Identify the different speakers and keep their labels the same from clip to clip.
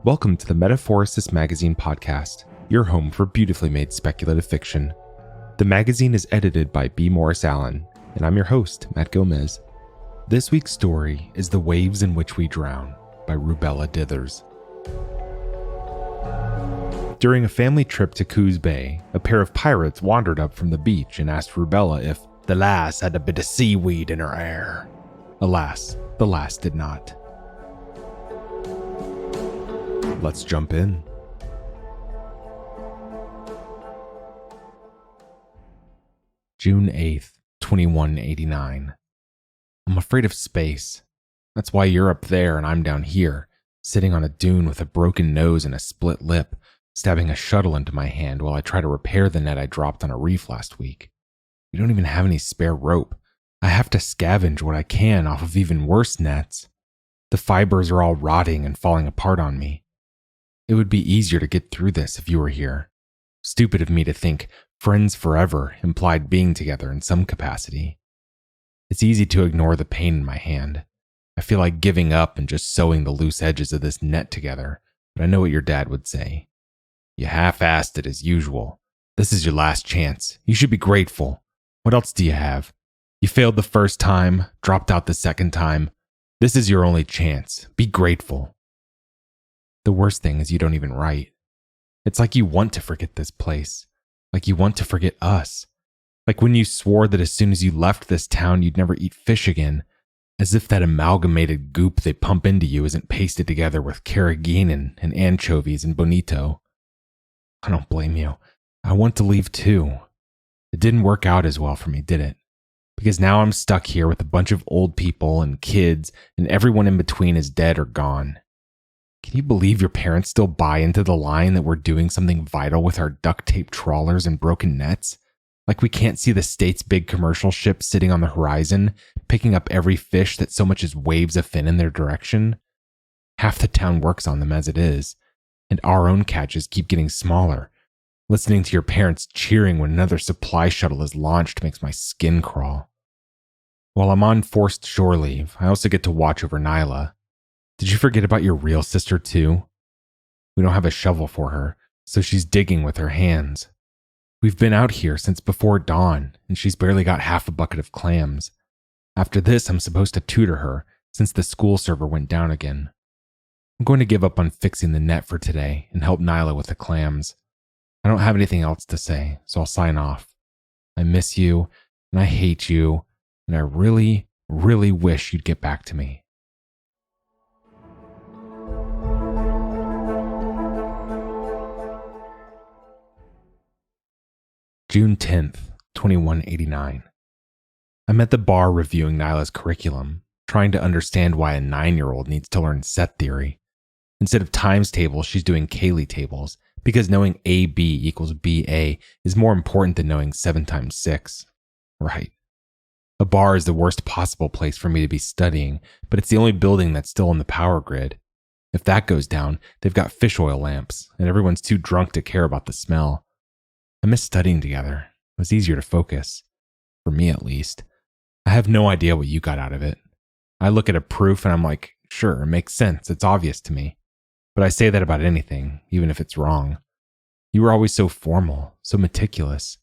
Speaker 1: Welcome to the Metaphorosis magazine podcast, your home for beautifully made speculative fiction. The magazine is edited by B. Morris Allen, and I'm your host, Matt Gomez. This week's story is The Waves in Which We Drown by Rubella Dithers. During a family trip to Coos Bay, a pair of pirates wandered up from the beach and asked Rubella if the lass had a bit of seaweed in her hair. Alas, the lass did not. Let's jump in. June 8th, 2189. I'm afraid of space. That's why you're up there and I'm down here, sitting on a dune with a broken nose and a split lip, stabbing a shuttle into my hand while I try to repair the net I dropped on a reef last week. We don't even have any spare rope. I have to scavenge what I can off of even worse nets. The fibers are all rotting and falling apart on me. It would be easier to get through this if you were here. Stupid of me to think friends forever implied being together in some capacity. It's easy to ignore the pain in my hand. I feel like giving up and just sewing the loose edges of this net together, but I know what your dad would say. You half-assed it as usual. This is your last chance. You should be grateful. What else do you have? You failed the first time, dropped out the second time. This is your only chance. Be grateful. The worst thing is you don't even write. It's like you want to forget this place. Like you want to forget us. Like when you swore that as soon as you left this town you'd never eat fish again. As if that amalgamated goop they pump into you isn't pasted together with carrageenan and anchovies and bonito. I don't blame you. I want to leave too. It didn't work out as well for me, did it? Because now I'm stuck here with a bunch of old people and kids, and everyone in between is dead or gone. Can you believe your parents still buy into the line that we're doing something vital with our duct tape trawlers and broken nets? Like we can't see the state's big commercial ships sitting on the horizon, picking up every fish that so much as waves a fin in their direction? Half the town works on them as it is, and our own catches keep getting smaller. Listening to your parents cheering when another supply shuttle is launched makes my skin crawl. While I'm on forced shore leave, I also get to watch over Nyla. Did you forget about your real sister too? We don't have a shovel for her, so she's digging with her hands. We've been out here since before dawn, and she's barely got half a bucket of clams. After this, I'm supposed to tutor her, since the school server went down again. I'm going to give up on fixing the net for today and help Nyla with the clams. I don't have anything else to say, so I'll sign off. I miss you, and I hate you, and I really, really wish you'd get back to me. June 10th, 2189. I'm at the bar reviewing Nyla's curriculum, trying to understand why a 9-year-old needs to learn set theory. Instead of times tables, she's doing Cayley tables, because knowing AB equals BA is more important than knowing 7 times 6. Right. A bar is the worst possible place for me to be studying, but it's the only building that's still on the power grid. If that goes down, they've got fish oil lamps, and everyone's too drunk to care about the smell. I miss studying together. It was easier to focus. For me, at least. I have no idea what you got out of it. I look at a proof and I'm like, sure, it makes sense. It's obvious to me. But I say that about anything, even if it's wrong. You were always so formal, so meticulous.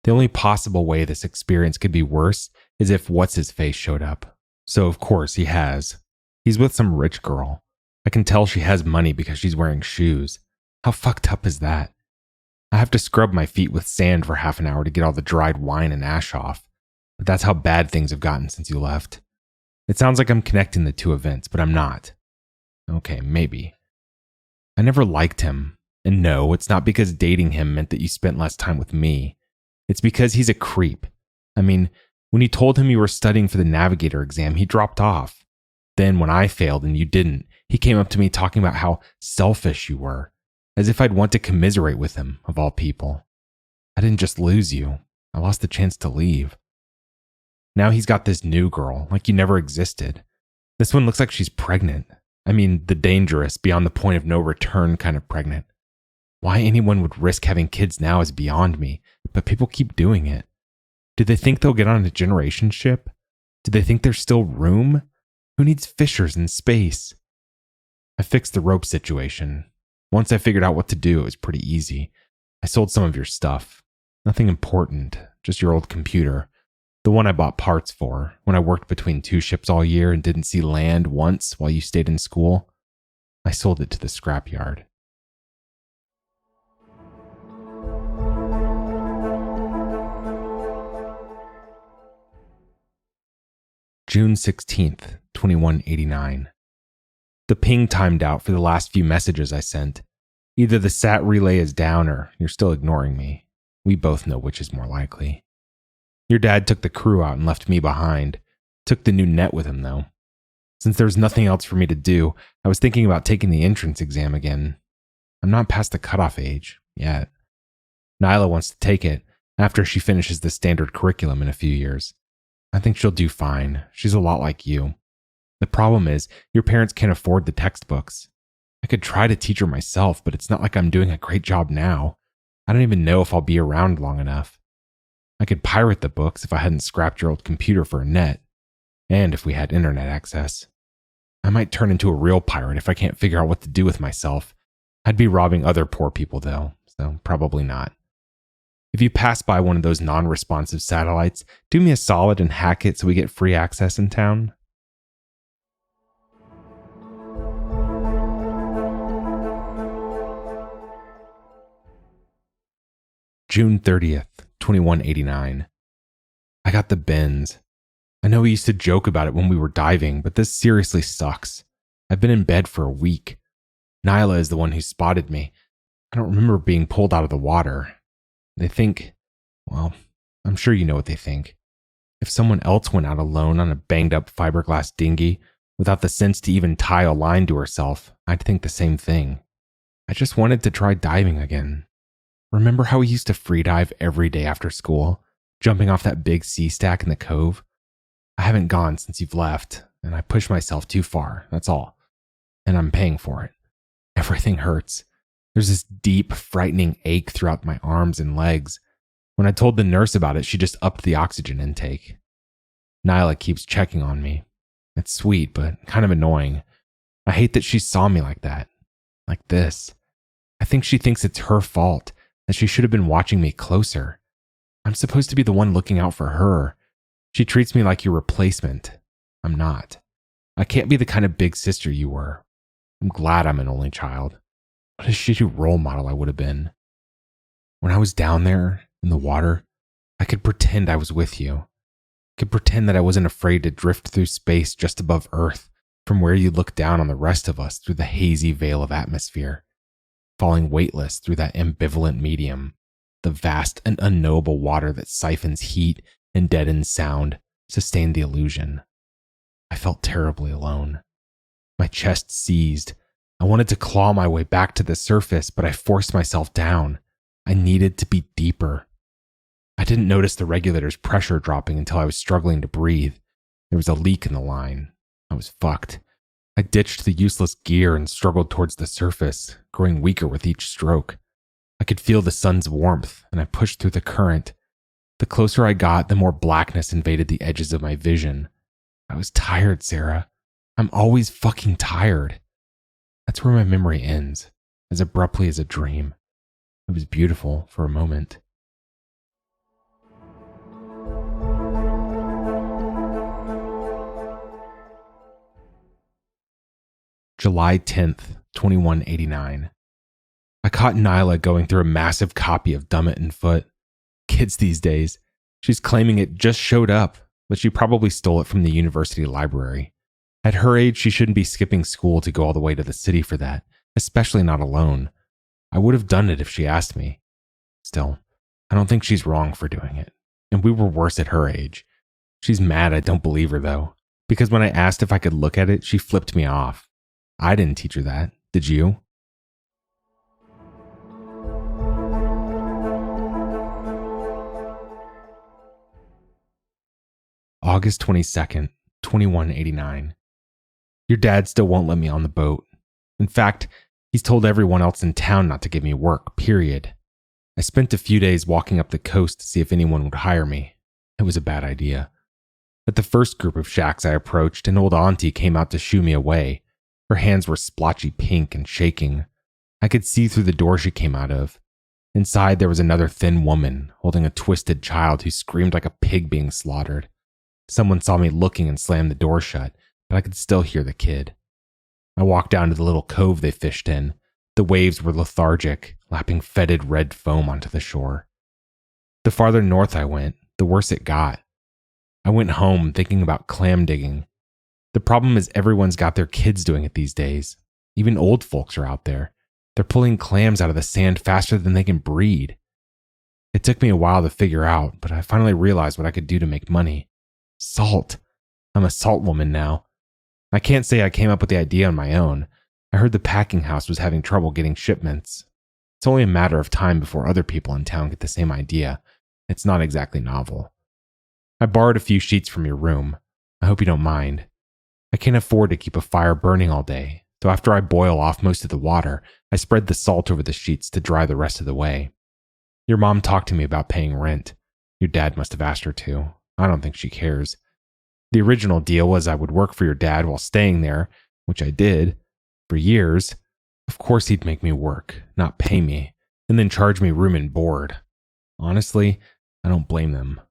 Speaker 1: The only possible way this experience could be worse is if What's-His-Face showed up. So of course he has. He's with some rich girl. I can tell she has money because she's wearing shoes. How fucked up is that? I have to scrub my feet with sand for half an hour to get all the dried wine and ash off. But that's how bad things have gotten since you left. It sounds like I'm connecting the two events, but I'm not. Okay, maybe. I never liked him. And no, it's not because dating him meant that you spent less time with me. It's because he's a creep. I mean, when you told him you were studying for the navigator exam, he dropped off. Then when I failed and you didn't, he came up to me talking about how selfish you were. As if I'd want to commiserate with him, of all people. I didn't just lose you. I lost the chance to leave. Now he's got this new girl, like you never existed. This one looks like she's pregnant. I mean, the dangerous, beyond the point of no return kind of pregnant. Why anyone would risk having kids now is beyond me, but people keep doing it. Do they think they'll get on a generation ship? Do they think there's still room? Who needs fishers in space? I fixed the rope situation. Once I figured out what to do, it was pretty easy. I sold some of your stuff. Nothing important, just your old computer. The one I bought parts for when I worked between 2 ships all year and didn't see land once while you stayed in school. I sold it to the scrapyard. June 16th, 2189. The ping timed out for the last few messages I sent. Either the SAT relay is down or you're still ignoring me. We both know which is more likely. Your dad took the crew out and left me behind. Took the new net with him, though. Since there was nothing else for me to do, I was thinking about taking the entrance exam again. I'm not past the cutoff age, yet. Nyla wants to take it after she finishes the standard curriculum in a few years. I think she'll do fine. She's a lot like you. The problem is, your parents can't afford the textbooks. I could try to teach her myself, but it's not like I'm doing a great job now. I don't even know if I'll be around long enough. I could pirate the books if I hadn't scrapped your old computer for a net, and if we had internet access. I might turn into a real pirate if I can't figure out what to do with myself. I'd be robbing other poor people, though, so probably not. If you pass by one of those non-responsive satellites, do me a solid and hack it so we get free access in town. June 30th, 2189. I got the bends. I know we used to joke about it when we were diving, but this seriously sucks. I've been in bed for a week. Nyla is the one who spotted me. I don't remember being pulled out of the water. They think, well, I'm sure you know what they think. If someone else went out alone on a banged-up fiberglass dinghy without the sense to even tie a line to herself, I'd think the same thing. I just wanted to try diving again. Remember how we used to free dive every day after school, jumping off that big sea stack in the cove? I haven't gone since you've left, and I pushed myself too far, that's all. And I'm paying for it. Everything hurts. There's this deep, frightening ache throughout my arms and legs. When I told the nurse about it, she just upped the oxygen intake. Nyla keeps checking on me. It's sweet, but kind of annoying. I hate that she saw me like that. Like this. I think she thinks it's her fault, that she should have been watching me closer. I'm supposed to be the one looking out for her. She treats me like your replacement. I'm not. I can't be the kind of big sister you were. I'm glad I'm an only child. What a shitty role model I would have been. When I was down there, in the water, I could pretend I was with you. I could pretend that I wasn't afraid to drift through space just above Earth, from where you look down on the rest of us through the hazy veil of atmosphere, falling weightless through that ambivalent medium, the vast and unknowable water that siphons heat and deadens sound, sustained the illusion. I felt terribly alone. My chest seized. I wanted to claw my way back to the surface, but I forced myself down. I needed to be deeper. I didn't notice the regulator's pressure dropping until I was struggling to breathe. There was a leak in the line. I was fucked. I ditched the useless gear and struggled towards the surface, growing weaker with each stroke. I could feel the sun's warmth, and I pushed through the current. The closer I got, the more blackness invaded the edges of my vision. I was tired, Sarah. I'm always fucking tired. That's where my memory ends, as abruptly as a dream. It was beautiful for a moment. July 10th, 2189. I caught Nyla going through a massive copy of Dummett and Foote. Kids these days. She's claiming it just showed up, but she probably stole it from the university library. At her age, she shouldn't be skipping school to go all the way to the city for that, especially not alone. I would have done it if she asked me. Still, I don't think she's wrong for doing it, and we were worse at her age. She's mad I don't believe her, though, because when I asked if I could look at it, she flipped me off. I didn't teach her that, did you? August 22nd, 2189. Your dad still won't let me on the boat. In fact, he's told everyone else in town not to give me work, period. I spent a few days walking up the coast to see if anyone would hire me. It was a bad idea. At the first group of shacks I approached, an old auntie came out to shoo me away. Her hands were splotchy pink and shaking. I could see through the door she came out of. Inside, there was another thin woman holding a twisted child who screamed like a pig being slaughtered. Someone saw me looking and slammed the door shut, but I could still hear the kid. I walked down to the little cove they fished in. The waves were lethargic, lapping fetid red foam onto the shore. The farther north I went, the worse it got. I went home thinking about clam digging. The problem is everyone's got their kids doing it these days. Even old folks are out there. They're pulling clams out of the sand faster than they can breed. It took me a while to figure out, but I finally realized what I could do to make money. Salt. I'm a salt woman now. I can't say I came up with the idea on my own. I heard the packing house was having trouble getting shipments. It's only a matter of time before other people in town get the same idea. It's not exactly novel. I borrowed a few sheets from your room. I hope you don't mind. I can't afford to keep a fire burning all day, so after I boil off most of the water, I spread the salt over the sheets to dry the rest of the way. Your mom talked to me about paying rent. Your dad must have asked her to. I don't think she cares. The original deal was I would work for your dad while staying there, which I did, for years. Of course he'd make me work, not pay me, and then charge me room and board. Honestly, I don't blame them.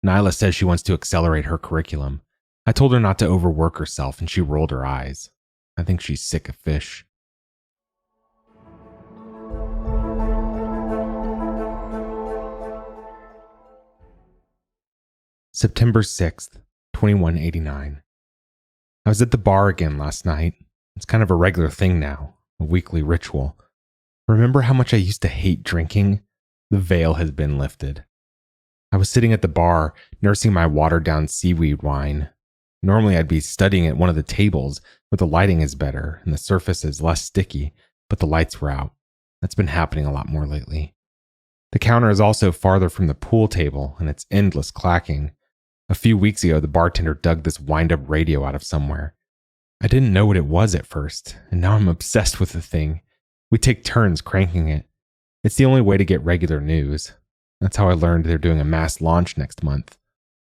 Speaker 1: Nyla says she wants to accelerate her curriculum. I told her not to overwork herself and she rolled her eyes. I think she's sick of fish. September 6th, 2189. I was at the bar again last night. It's kind of a regular thing now, a weekly ritual. Remember how much I used to hate drinking? The veil has been lifted. I was sitting at the bar, nursing my watered-down seaweed wine. Normally I'd be studying at one of the tables, where the lighting is better and the surface is less sticky, but the lights were out. That's been happening a lot more lately. The counter is also farther from the pool table, and it's endless clacking. A few weeks ago, the bartender dug this wind-up radio out of somewhere. I didn't know what it was at first, and now I'm obsessed with the thing. We take turns cranking it. It's the only way to get regular news. That's how I learned they're doing a mass launch next month.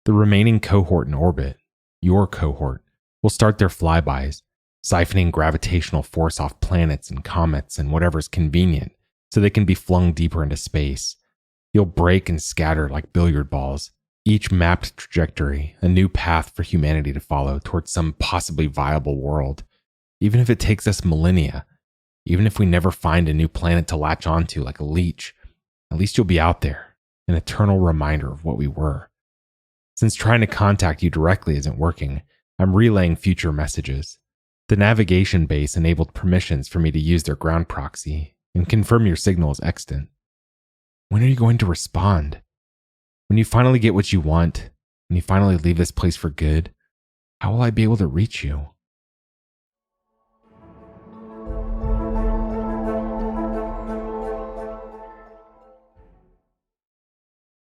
Speaker 1: The remaining cohort in orbit, your cohort, will start their flybys, siphoning gravitational force off planets and comets and whatever's convenient so they can be flung deeper into space. You'll break and scatter like billiard balls, each mapped trajectory, a new path for humanity to follow towards some possibly viable world. Even if it takes us millennia, even if we never find a new planet to latch onto like a leech, at least you'll be out there, an eternal reminder of what we were. Since trying to contact you directly isn't working, I'm relaying future messages. The navigation base enabled permissions for me to use their ground proxy and confirm your signal is extant. When are you going to respond? When you finally get what you want, when you finally leave this place for good, how will I be able to reach you?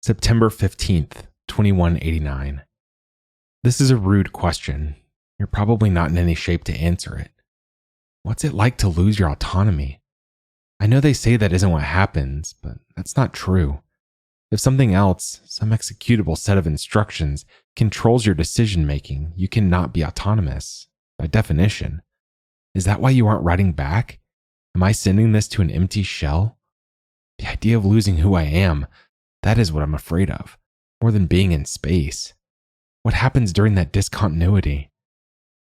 Speaker 1: September 15th, 2189. This is a rude question. You're probably not in any shape to answer it. What's it like to lose your autonomy? I know they say that isn't what happens, but that's not true. If something else, some executable set of instructions, controls your decision-making, you cannot be autonomous, by definition. Is that why you aren't writing back? Am I sending this to an empty shell? The idea of losing who I am, that is what I'm afraid of, more than being in space. What happens during that discontinuity?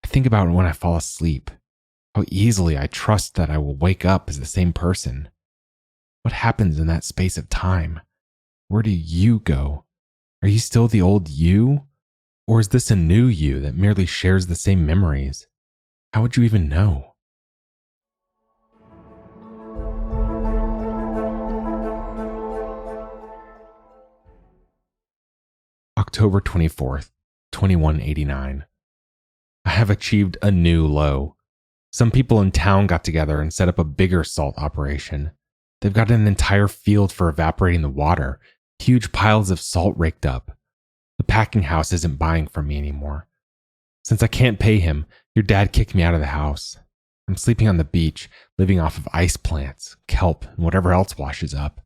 Speaker 1: I think about it when I fall asleep, how easily I trust that I will wake up as the same person. What happens in that space of time? Where do you go? Are you still the old you? Or is this a new you that merely shares the same memories? How would you even know? October 24th, 2189. I have achieved a new low. Some people in town got together and set up a bigger salt operation. They've got an entire field for evaporating the water, huge piles of salt raked up. The packing house isn't buying from me anymore. Since I can't pay him, your dad kicked me out of the house. I'm sleeping on the beach, living off of ice plants, kelp, and whatever else washes up,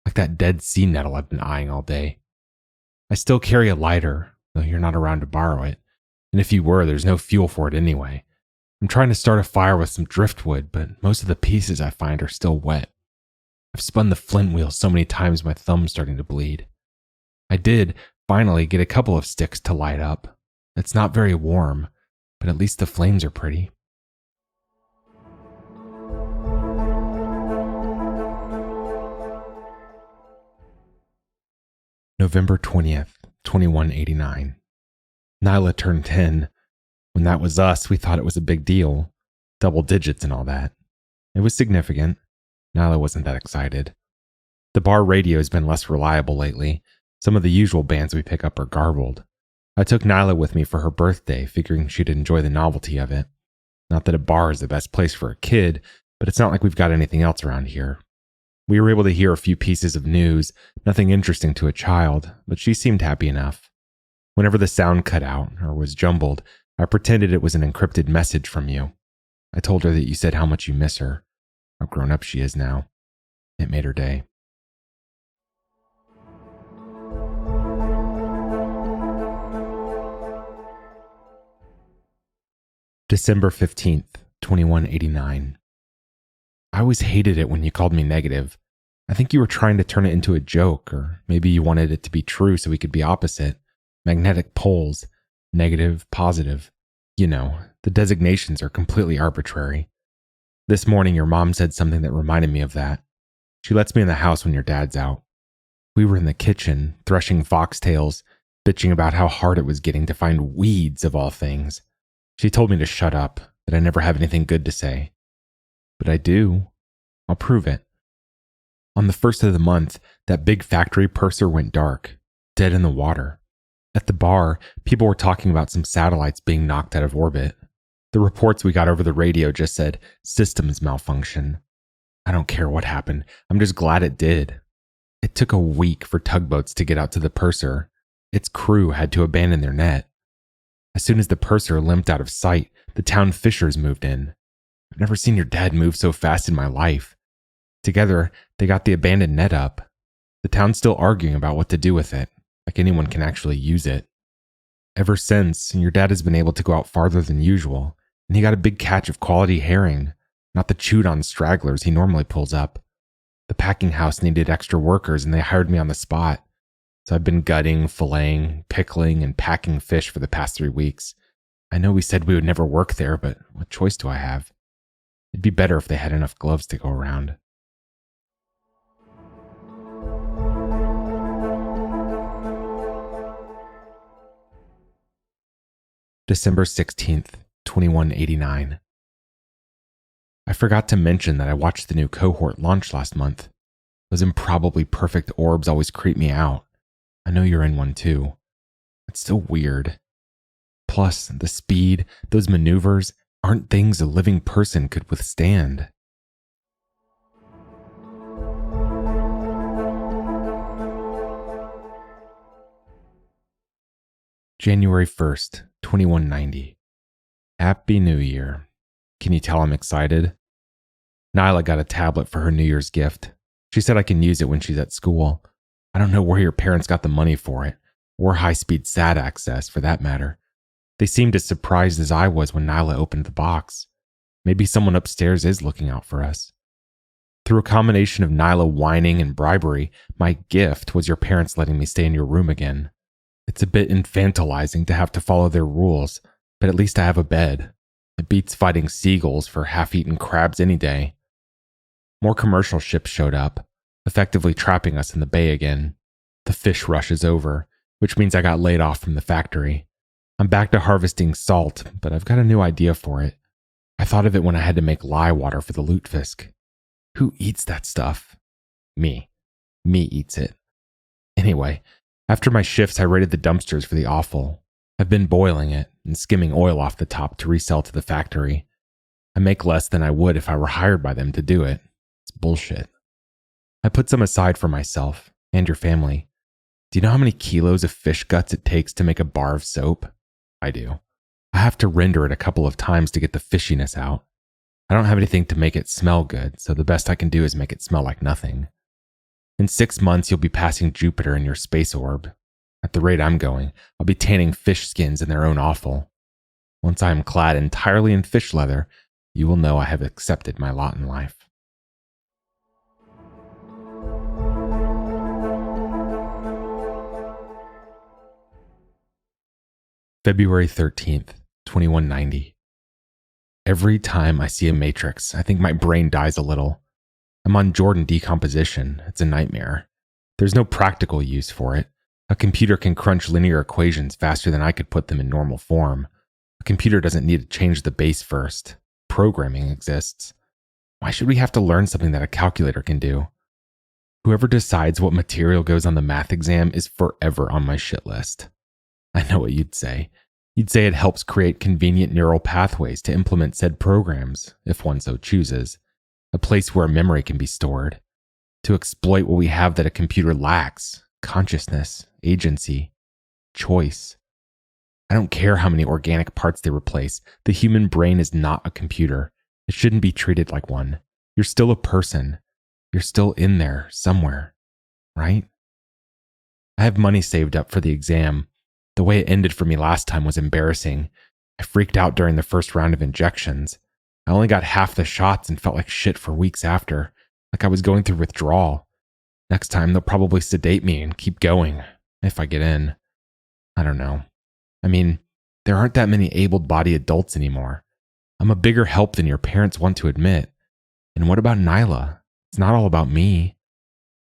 Speaker 1: like that dead sea nettle I've been eyeing all day. I still carry a lighter, though you're not around to borrow it, and if you were, there's no fuel for it anyway. I'm trying to start a fire with some driftwood, but most of the pieces I find are still wet. I've spun the flint wheel so many times my thumb's starting to bleed. I did finally get a couple of sticks to light up. It's not very warm, but at least the flames are pretty. November 20th, 2189. Nyla turned 10. When that was us, we thought it was a big deal. Double digits and all that. It was significant. Nyla wasn't that excited. The bar radio has been less reliable lately. Some of the usual bands we pick up are garbled. I took Nyla with me for her birthday, figuring she'd enjoy the novelty of it. Not that a bar is the best place for a kid, but it's not like we've got anything else around here. We were able to hear a few pieces of news, nothing interesting to a child, but she seemed happy enough. Whenever the sound cut out or was jumbled, I pretended it was an encrypted message from you. I told her that you said how much you miss her, how grown up she is now. It made her day. December 15th, 2189. I always hated it when you called me negative. I think you were trying to turn it into a joke, or maybe you wanted it to be true so we could be opposite. Magnetic poles. Negative, positive. You know, the designations are completely arbitrary. This morning your mom said something that reminded me of that. She lets me in the house when your dad's out. We were in the kitchen, threshing foxtails, bitching about how hard it was getting to find weeds of all things. She told me to shut up, that I never have anything good to say. But I do. I'll prove it. On the first of the month, that big factory purser went dark, dead in the water. At the bar, people were talking about some satellites being knocked out of orbit. The reports we got over the radio just said, systems malfunction. I don't care what happened. I'm just glad it did. It took a week for tugboats to get out to the purser. Its crew had to abandon their net. As soon as the purser limped out of sight, the town fishers moved in. I've never seen your dad move so fast in my life. Together, they got the abandoned net up. The town's still arguing about what to do with it, like anyone can actually use it. Ever since, your dad has been able to go out farther than usual, and he got a big catch of quality herring, not the chewed-on stragglers he normally pulls up. The packing house needed extra workers, and they hired me on the spot. So I've been gutting, filleting, pickling, and packing fish for the past 3 weeks. I know we said we would never work there, but what choice do I have? It'd be better if they had enough gloves to go around. December 16th, 2189. I forgot to mention that I watched the new cohort launch last month. Those improbably perfect orbs always creep me out. I know you're in one too. It's still weird. Plus, the speed, those maneuvers, aren't things a living person could withstand. January 1st, 2190. Happy New Year. Can you tell I'm excited? Nyla got a tablet for her New Year's gift. She said I can use it when she's at school. I don't know where your parents got the money for it, or high-speed SAT access for that matter. They seemed as surprised as I was when Nyla opened the box. Maybe someone upstairs is looking out for us. Through a combination of Nyla whining and bribery, my gift was your parents letting me stay in your room again. It's a bit infantilizing to have to follow their rules, but at least I have a bed. It beats fighting seagulls for half-eaten crabs any day. More commercial ships showed up, effectively trapping us in the bay again. The fish rush is over, which means I got laid off from the factory. I'm back to harvesting salt, but I've got a new idea for it. I thought of it when I had to make lye water for the lutefisk. Who eats that stuff? Me. Me eats it. Anyway, after my shifts, I raided the dumpsters for the offal. I've been boiling it and skimming oil off the top to resell to the factory. I make less than I would if I were hired by them to do it. It's bullshit. I put some aside for myself and your family. Do you know how many kilos of fish guts it takes to make a bar of soap? I do. I have to render it a couple of times to get the fishiness out. I don't have anything to make it smell good, so the best I can do is make it smell like nothing. In 6 months, you'll be passing Jupiter in your space orb. At the rate I'm going, I'll be tanning fish skins in their own offal. Once I am clad entirely in fish leather, you will know I have accepted my lot in life. February 13th, 2190. Every time I see a matrix, I think my brain dies a little. I'm on Jordan decomposition. It's a nightmare. There's no practical use for it. A computer can crunch linear equations faster than I could put them in normal form. A computer doesn't need to change the base first. Programming exists. Why should we have to learn something that a calculator can do? Whoever decides what material goes on the math exam is forever on my shit list. I know what you'd say. You'd say it helps create convenient neural pathways to implement said programs, if one so chooses. A place where memory can be stored. To exploit what we have that a computer lacks: consciousness, agency, choice. I don't care how many organic parts they replace. The human brain is not a computer. It shouldn't be treated like one. You're still a person. You're still in there somewhere, right? I have money saved up for the exam. The way it ended for me last time was embarrassing. I freaked out during the first round of injections. I only got half the shots and felt like shit for weeks after, like I was going through withdrawal. Next time they'll probably sedate me and keep going, if I get in. I don't know. I mean, there aren't that many able-bodied adults anymore. I'm a bigger help than your parents want to admit. And what about Nyla? It's not all about me.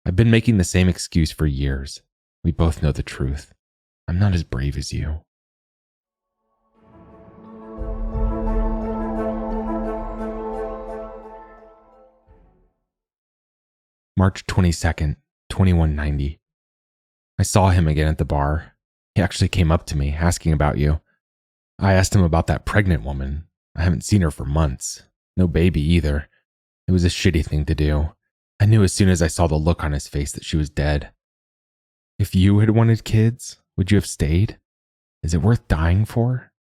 Speaker 1: I've been making the same excuse for years. We both know the truth. I'm not as brave as you. March 22nd, 2190. I saw him again at the bar. He actually came up to me, asking about you. I asked him about that pregnant woman. I haven't seen her for months. No baby either. It was a shitty thing to do. I knew as soon as I saw the look on his face that she was dead. If you had wanted kids, would you have stayed? Is it worth dying for?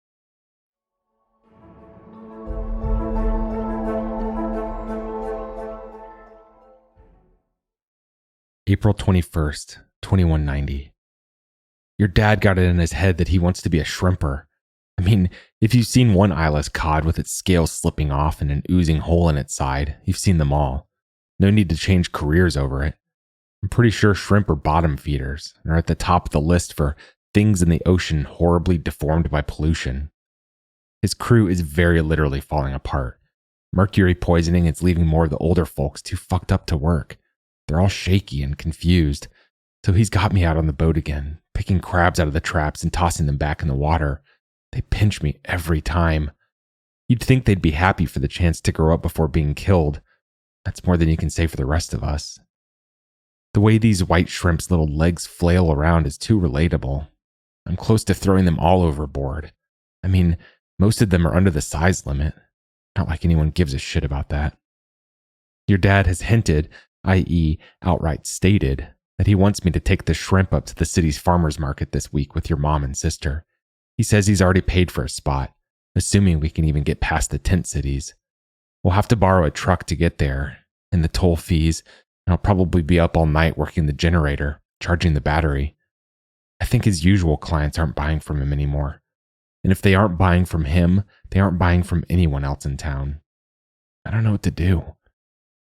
Speaker 1: April 21st, 2190. Your dad got it in his head that he wants to be a shrimper. I mean, if you've seen one eyeless cod with its scales slipping off and an oozing hole in its side, you've seen them all. No need to change careers over it. I'm pretty sure shrimp are bottom feeders and are at the top of the list for things in the ocean horribly deformed by pollution. His crew is very literally falling apart. Mercury poisoning is leaving more of the older folks too fucked up to work. They're all shaky and confused. So he's got me out on the boat again, picking crabs out of the traps and tossing them back in the water. They pinch me every time. You'd think they'd be happy for the chance to grow up before being killed. That's more than you can say for the rest of us. The way these white shrimp's little legs flail around is too relatable. I'm close to throwing them all overboard. I mean, most of them are under the size limit. Not like anyone gives a shit about that. Your dad has hinted, i.e. outright stated, that he wants me to take the shrimp up to the city's farmer's market this week with your mom and sister. He says he's already paid for a spot, assuming we can even get past the tent cities. We'll have to borrow a truck to get there, and the toll fees, and I'll probably be up all night working the generator, charging the battery. I think his usual clients aren't buying from him anymore. And if they aren't buying from him, they aren't buying from anyone else in town. I don't know what to do.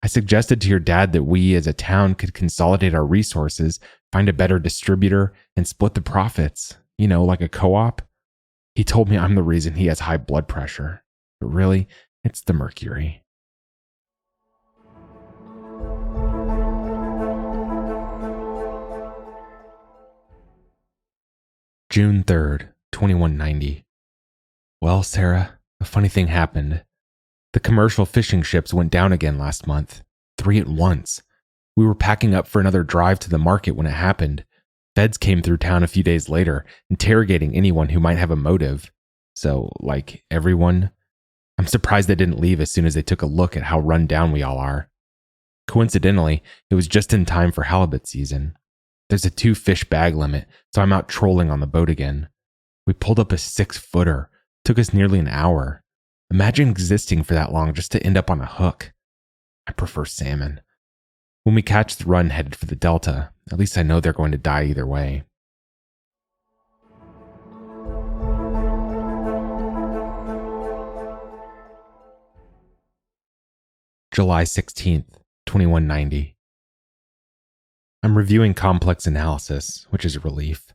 Speaker 1: I suggested to your dad that we as a town could consolidate our resources, find a better distributor, and split the profits. You know, like a co-op. He told me I'm the reason he has high blood pressure. But really, it's the mercury. June 3rd, 2190. Well, Sarah, a funny thing happened. The commercial fishing ships went down again last month. 3 at once. We were packing up for another drive to the market when it happened. Feds came through town a few days later, interrogating anyone who might have a motive. So, like, everyone. I'm surprised they didn't leave as soon as they took a look at how run down we all are. Coincidentally, it was just in time for halibut season. There's a 2-fish bag limit, so I'm out trolling on the boat again. We pulled up a 6-footer. Took us nearly an hour. Imagine existing for that long just to end up on a hook. I prefer salmon. When we catch the run headed for the Delta, at least I know they're going to die either way. July 16th, 2190. I'm reviewing complex analysis, which is a relief.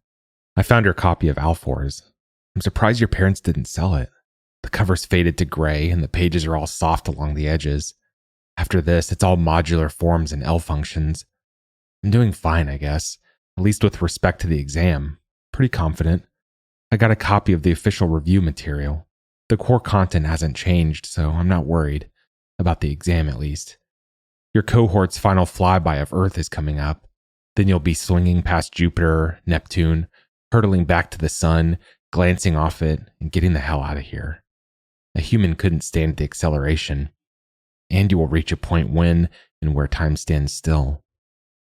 Speaker 1: I found your copy of Alfor's. I'm surprised your parents didn't sell it. The cover's faded to gray and the pages are all soft along the edges. After this, it's all modular forms and L functions. I'm doing fine, I guess, at least with respect to the exam. Pretty confident. I got a copy of the official review material. The core content hasn't changed, so I'm not worried. About the exam, at least. Your cohort's final flyby of Earth is coming up. Then you'll be swinging past Jupiter, Neptune, hurtling back to the sun, glancing off it, and getting the hell out of here. A human couldn't stand the acceleration. And you will reach a point when and where time stands still.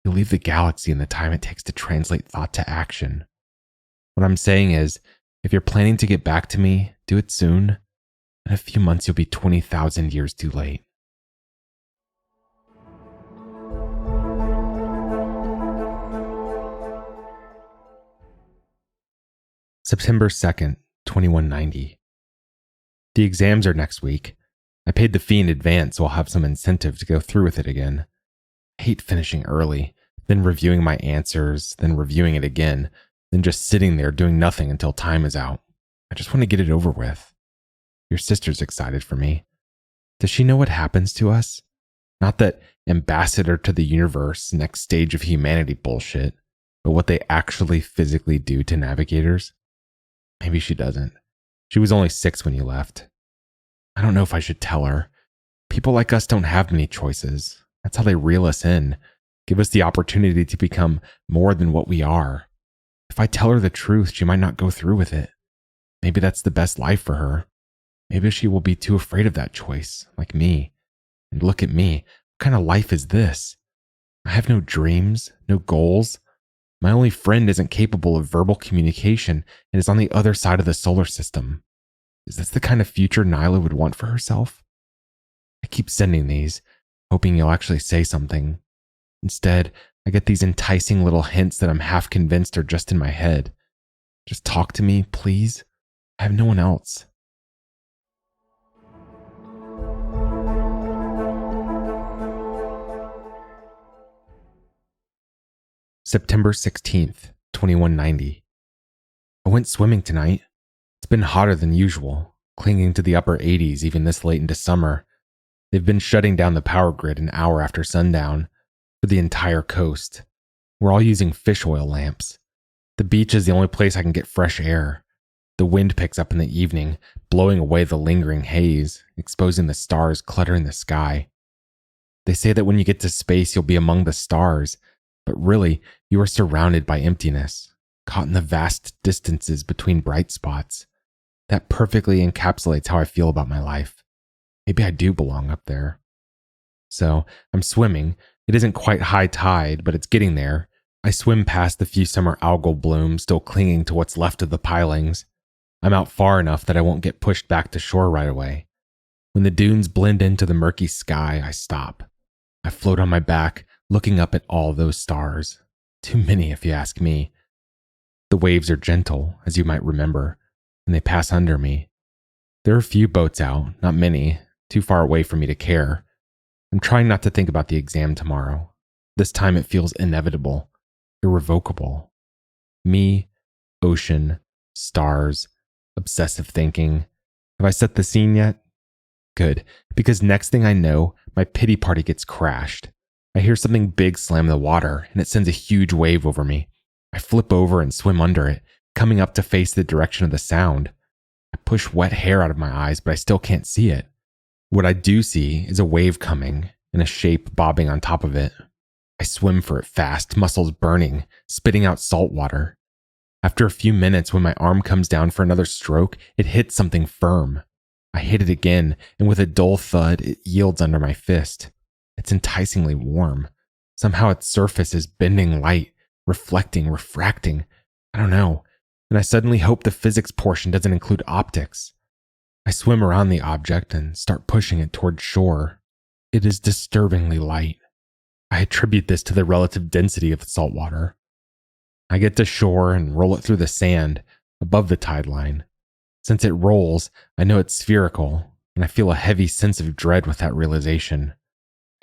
Speaker 1: You'll leave the galaxy in the time it takes to translate thought to action. What I'm saying is, if you're planning to get back to me, do it soon. In a few months, you'll be 20,000 years too late. September 2nd, 2190. The exams are next week. I paid the fee in advance, so I'll have some incentive to go through with it again. I hate finishing early, then reviewing my answers, then reviewing it again, then just sitting there doing nothing until time is out. I just want to get it over with. Your sister's excited for me. Does she know what happens to us? Not that ambassador to the universe, next stage of humanity bullshit, but what they actually physically do to navigators? Maybe she doesn't. She was only 6 when you left. I don't know if I should tell her. People like us don't have many choices. That's how they reel us in, give us the opportunity to become more than what we are. If I tell her the truth, she might not go through with it. Maybe that's the best life for her. Maybe she will be too afraid of that choice, like me. And look at me. What kind of life is this? I have no dreams, no goals. My only friend isn't capable of verbal communication and is on the other side of the solar system. Is this the kind of future Nyla would want for herself? I keep sending these, hoping you'll actually say something. Instead, I get these enticing little hints that I'm half convinced are just in my head. Just talk to me, please. I have no one else. September 16th, 2190. I went swimming tonight. It's been hotter than usual, clinging to the upper 80s even this late into summer. They've been shutting down the power grid an hour after sundown for the entire coast. We're all using fish oil lamps. The beach is the only place I can get fresh air. The wind picks up in the evening, blowing away the lingering haze, exposing the stars cluttering the sky. They say that when you get to space, you'll be among the stars, but really, you are surrounded by emptiness, caught in the vast distances between bright spots. That perfectly encapsulates how I feel about my life. Maybe I do belong up there. So, I'm swimming. It isn't quite high tide, but it's getting there. I swim past the few summer algal blooms still clinging to what's left of the pilings. I'm out far enough that I won't get pushed back to shore right away. When the dunes blend into the murky sky, I stop. I float on my back, looking up at all those stars. Too many, if you ask me. The waves are gentle, as you might remember, and they pass under me. There are a few boats out, not many, too far away for me to care. I'm trying not to think about the exam tomorrow. This time it feels inevitable, irrevocable. Me, ocean, stars, obsessive thinking. Have I set the scene yet? Good, because next thing I know, my pity party gets crashed. I hear something big slam the water, and it sends a huge wave over me. I flip over and swim under it, coming up to face the direction of the sound. I push wet hair out of my eyes, but I still can't see it. What I do see is a wave coming, and a shape bobbing on top of it. I swim for it fast, muscles burning, spitting out salt water. After a few minutes, when my arm comes down for another stroke, it hits something firm. I hit it again, and with a dull thud, it yields under my fist. It's enticingly warm. Somehow its surface is bending light, reflecting, refracting. I don't know. And I suddenly hope the physics portion doesn't include optics. I swim around the object and start pushing it toward shore. It is disturbingly light. I attribute this to the relative density of the salt water. I get to shore and roll it through the sand above the tide line. Since it rolls, I know it's spherical, and I feel a heavy sense of dread with that realization.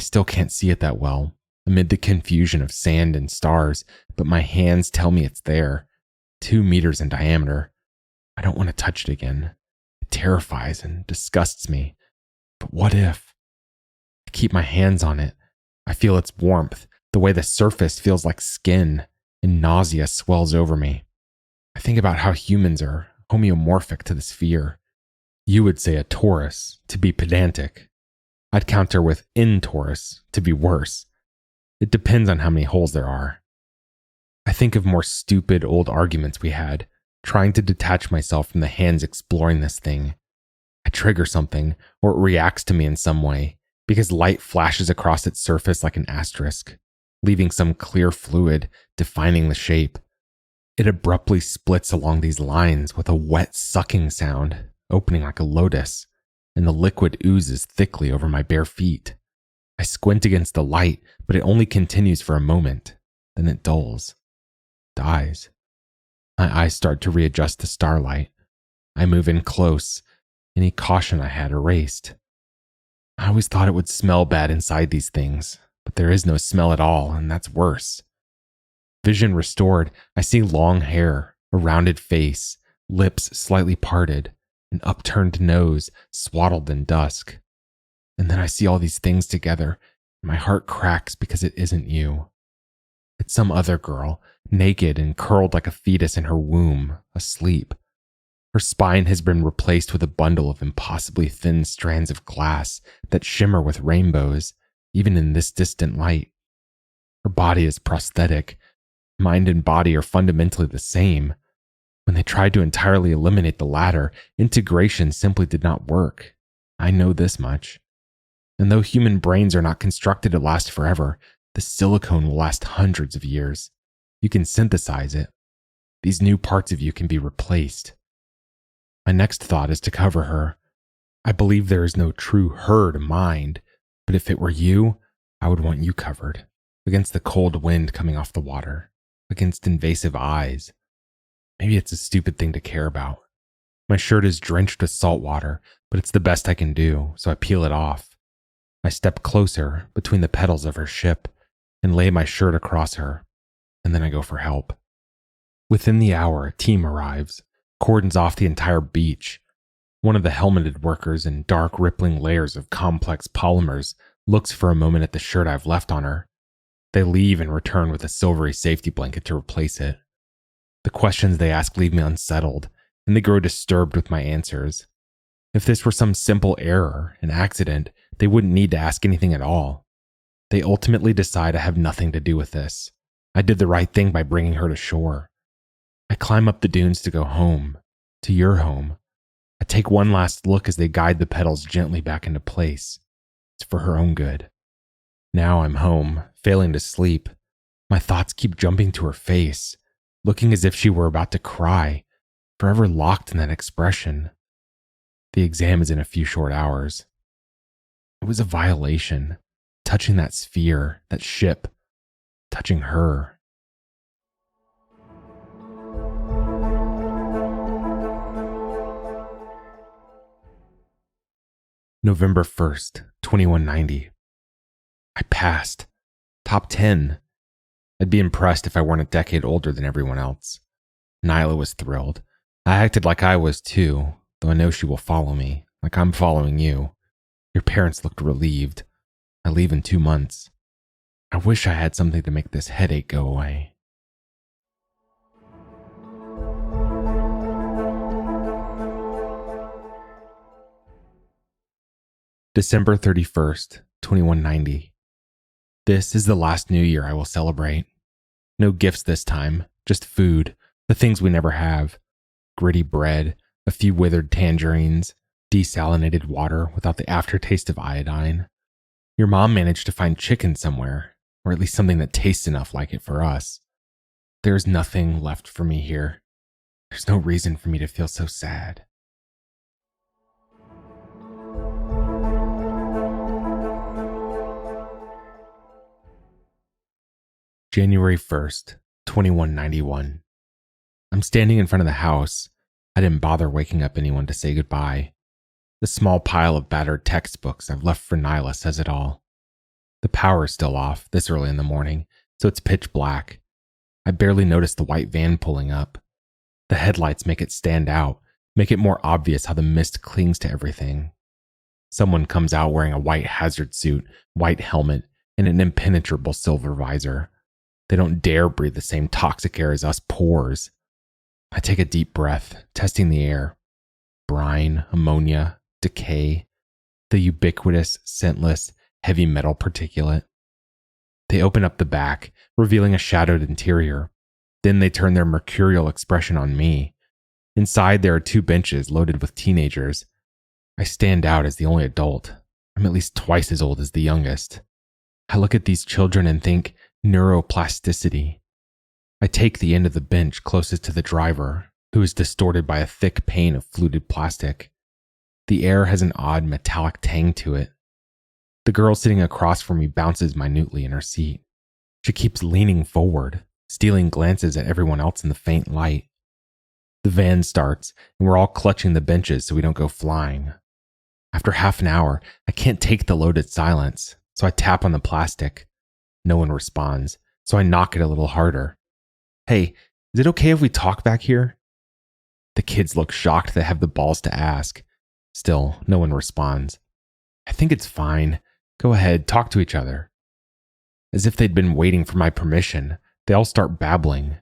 Speaker 1: I still can't see it that well, amid the confusion of sand and stars, but my hands tell me it's there, 2 meters in diameter. I don't want to touch it again. It terrifies and disgusts me. But what if? I keep my hands on it. I feel its warmth, the way the surface feels like skin, and nausea swells over me. I think about how humans are homeomorphic to this fear. You would say a torus, to be pedantic. I'd counter with in torus, to be worse. It depends on how many holes there are. I think of more stupid old arguments we had, trying to detach myself from the hands exploring this thing. I trigger something, or it reacts to me in some way, because light flashes across its surface like an asterisk, leaving some clear fluid defining the shape. It abruptly splits along these lines with a wet sucking sound, opening like a lotus, and the liquid oozes thickly over my bare feet. I squint against the light, but it only continues for a moment. Then it dulls, dies. My eyes start to readjust to starlight. I move in close, any caution I had erased. I always thought it would smell bad inside these things, but there is no smell at all, and that's worse. Vision restored, I see long hair, a rounded face, lips slightly parted, an upturned nose swaddled in dusk. And then I see all these things together, and my heart cracks because it isn't you. It's some other girl, naked and curled like a fetus in her womb, asleep. Her spine has been replaced with a bundle of impossibly thin strands of glass that shimmer with rainbows, even in this distant light. Her body is prosthetic. Mind and body are fundamentally the same. When they tried to entirely eliminate the latter, integration simply did not work. I know this much. And though human brains are not constructed to last forever, the silicone will last hundreds of years. You can synthesize it. These new parts of you can be replaced. My next thought is to cover her. I believe there is no true her to mind, but if it were you, I would want you covered, against the cold wind coming off the water, against invasive eyes. Maybe it's a stupid thing to care about. My shirt is drenched with salt water, but it's the best I can do, so I peel it off. I step closer between the pedals of her ship and lay my shirt across her, and then I go for help. Within the hour, a team arrives, cordons off the entire beach. One of the helmeted workers in dark rippling layers of complex polymers looks for a moment at the shirt I've left on her. They leave and return with a silvery safety blanket to replace it. The questions they ask leave me unsettled, and they grow disturbed with my answers. If this were some simple error, an accident, they wouldn't need to ask anything at all. They ultimately decide I have nothing to do with this. I did the right thing by bringing her to shore. I climb up the dunes to go home, to your home. I take one last look as they guide the pedals gently back into place. It's for her own good. Now I'm home, failing to sleep. My thoughts keep jumping to her face, looking as if she were about to cry, forever locked in that expression. The exam is in a few short hours. It was a violation, touching that sphere, that ship, touching her. November 1st, 2190. I passed. Top 10. I'd be impressed if I weren't a decade older than everyone else. Nyla was thrilled. I acted like I was too, though I know she will follow me, like I'm following you. Your parents looked relieved. I leave in 2 months. I wish I had something to make this headache go away. December 31st, 2190. This is the last New Year I will celebrate. No gifts this time, just food, the things we never have. Gritty bread, a few withered tangerines, desalinated water without the aftertaste of iodine. Your mom managed to find chicken somewhere, or at least something that tastes enough like it for us. There's nothing left for me here. There's no reason for me to feel so sad. January 1st, 2191. I'm standing in front of the house. I didn't bother waking up anyone to say goodbye. The small pile of battered textbooks I've left for Nyla says it all. The power is still off this early in the morning, so it's pitch black. I barely notice the white van pulling up. The headlights make it stand out, make it more obvious how the mist clings to everything. Someone comes out wearing a white hazard suit, white helmet, and an impenetrable silver visor. They don't dare breathe the same toxic air as us pores. I take a deep breath, testing the air. Brine, ammonia, decay, the ubiquitous, scentless, heavy metal particulate. They open up the back, revealing a shadowed interior. Then they turn their mercurial expression on me. Inside there are 2 benches loaded with teenagers. I stand out as the only adult. I'm at least twice as old as the youngest. I look at these children and think neuroplasticity. I take the end of the bench closest to the driver, who is distorted by a thick pane of fluted plastic. The air has an odd metallic tang to it. The girl sitting across from me bounces minutely in her seat. She keeps leaning forward, stealing glances at everyone else in the faint light. The van starts, and we're all clutching the benches so we don't go flying. After half an hour, I can't take the loaded silence, so I tap on the plastic. No one responds, so I knock it a little harder. Hey, is it okay if we talk back here? The kids look shocked they have the balls to ask. Still, no one responds. I think it's fine. Go ahead, talk to each other. As if they'd been waiting for my permission, they all start babbling.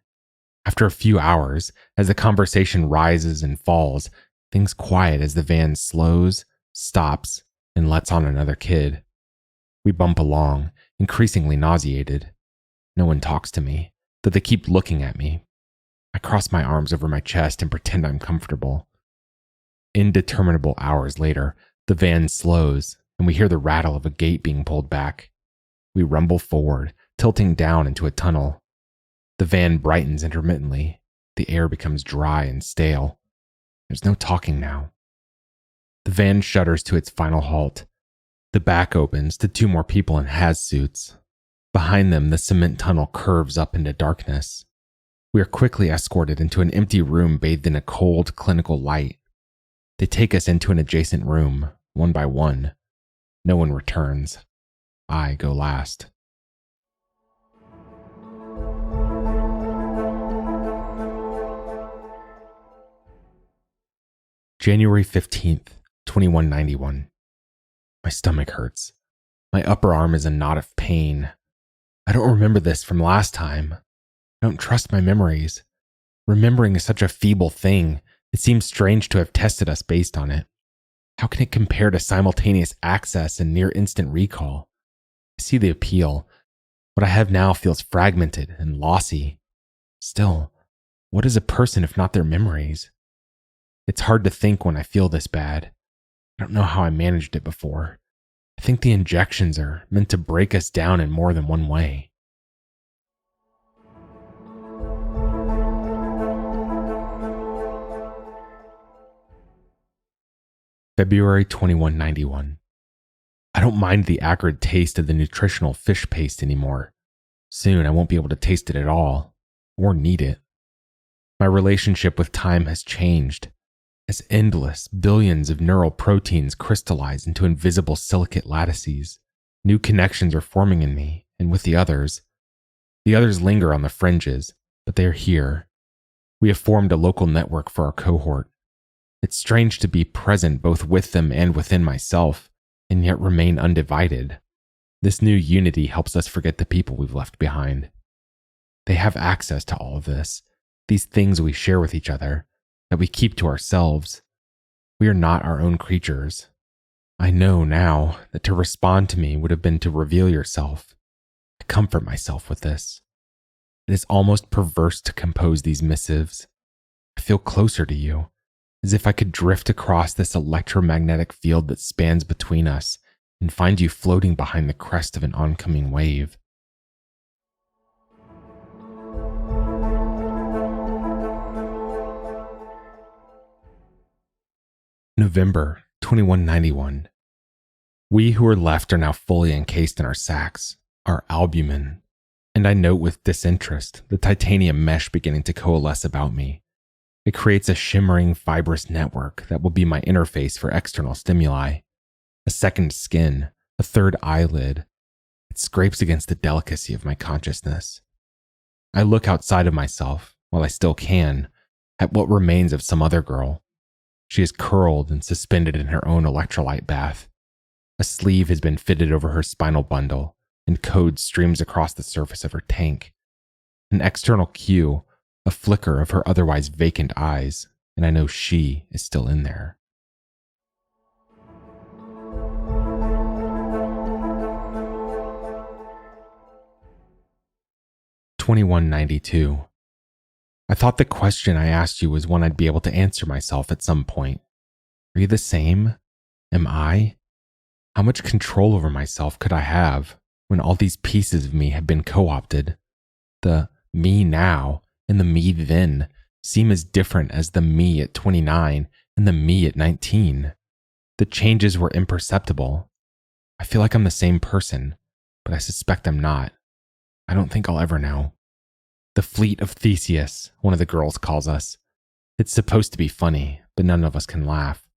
Speaker 1: After a few hours, as the conversation rises and falls, things quiet as the van slows, stops, and lets on another kid. We bump along, increasingly nauseated. No one talks to me, though they keep looking at me. I cross my arms over my chest and pretend I'm comfortable. Indeterminable hours later, the van slows, and we hear the rattle of a gate being pulled back. We rumble forward, tilting down into a tunnel. The van brightens intermittently. The air becomes dry and stale. There's no talking now. The van shudders to its final halt. The back opens to 2 more people in haz suits. Behind them, the cement tunnel curves up into darkness. We are quickly escorted into an empty room bathed in a cold, clinical light. They take us into an adjacent room, one by one. No one returns. I go last. January 15th, 2191. My stomach hurts. My upper arm is a knot of pain. I don't remember this from last time. I don't trust my memories. Remembering is such a feeble thing. It seems strange to have tested us based on it. How can it compare to simultaneous access and near instant recall? I see the appeal. What I have now feels fragmented and lossy. Still, what is a person if not their memories? It's hard to think when I feel this bad. I don't know how I managed it before. I think the injections are meant to break us down in more than one way. February 2191. I don't mind the acrid taste of the nutritional fish paste anymore. Soon I won't be able to taste it at all, or need it. My relationship with time has changed. As endless billions of neural proteins crystallize into invisible silicate lattices, new connections are forming in me and with the others. The others linger on the fringes, but they are here. We have formed a local network for our cohort. It's strange to be present both with them and within myself, and yet remain undivided. This new unity helps us forget the people we've left behind. They have access to all of this, these things we share with each other, that we keep to ourselves. We are not our own creatures. I know now that to respond to me would have been to reveal yourself. I comfort myself with this. It is almost perverse to compose these missives. I feel closer to you, as if I could drift across this electromagnetic field that spans between us and find you floating behind the crest of an oncoming wave. November 2191. We who are left are now fully encased in our sacks, our albumin, and I note with disinterest the titanium mesh beginning to coalesce about me. It creates a shimmering, fibrous network that will be my interface for external stimuli. A second skin, a third eyelid. It scrapes against the delicacy of my consciousness. I look outside of myself, while I still can, at what remains of some other girl. She is curled and suspended in her own electrolyte bath. A sleeve has been fitted over her spinal bundle, and code streams across the surface of her tank. An external cue, a flicker of her otherwise vacant eyes, and I know she is still in there. $21.92. I thought the question I asked you was one I'd be able to answer myself at some point. Are you the same? Am I? How much control over myself could I have when all these pieces of me have been co-opted? The me now and the me then seem as different as the me at 29 and the me at 19. The changes were imperceptible. I feel like I'm the same person, but I suspect I'm not. I don't think I'll ever know. The fleet of Theseus, one of the girls calls us. It's supposed to be funny, but none of us can laugh.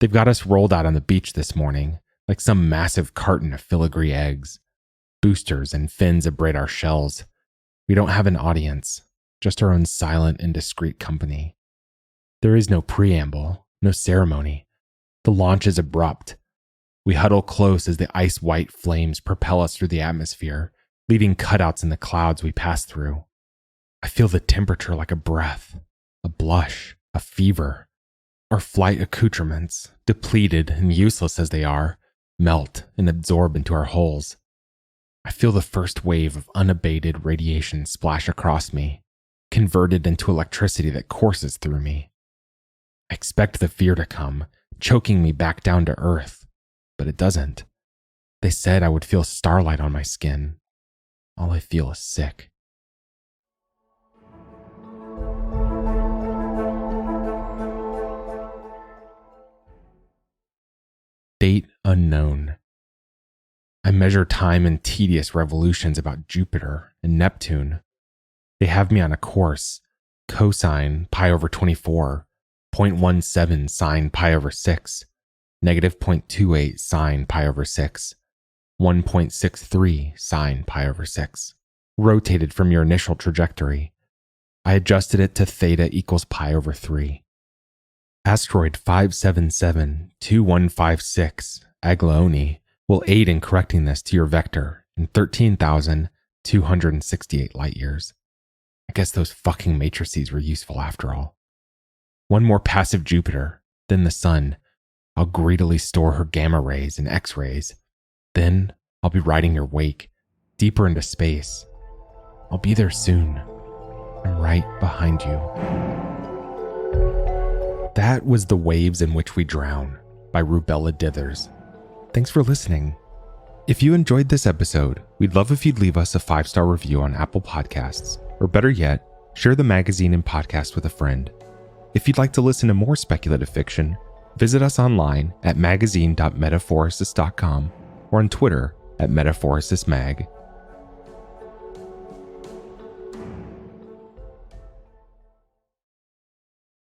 Speaker 1: They've got us rolled out on the beach this morning, like some massive carton of filigree eggs. Boosters and fins abrade our shells. We don't have an audience, just our own silent and discreet company. There is no preamble, no ceremony. The launch is abrupt. We huddle close as the ice-white flames propel us through the atmosphere, leaving cutouts in the clouds we pass through. I feel the temperature like a breath, a blush, a fever. Our flight accoutrements, depleted and useless as they are, melt and absorb into our hulls. I feel the first wave of unabated radiation splash across me, converted into electricity that courses through me. I expect the fear to come, choking me back down to earth, but it doesn't. They said I would feel starlight on my skin. All I feel is sick. Date unknown. I measure time in tedious revolutions about Jupiter and Neptune. They have me on a course, cosine pi over 24, 0.17 sine pi over 6, negative 0.28 sine pi over 6, 1.63 sine pi over 6, rotated from your initial trajectory. I adjusted it to theta equals pi over 3. Asteroid 577-2156, Aglaoni, will aid in correcting this to your vector in 13,268 light years. I guess those fucking matrices were useful after all. One more passive Jupiter, then the sun. I'll greedily store her gamma rays and X-rays. Then I'll be riding your wake, deeper into space. I'll be there soon. I'm right behind you. That was The Waves in Which We Drown by Rubella Dithers. Thanks for listening. If you enjoyed this episode, we'd love if you'd leave us a 5-star review on Apple Podcasts, or better yet, share the magazine and podcast with a friend. If you'd like to listen to more speculative fiction, visit us online at magazine.metaphorosis.com or on Twitter at metaphorosismag.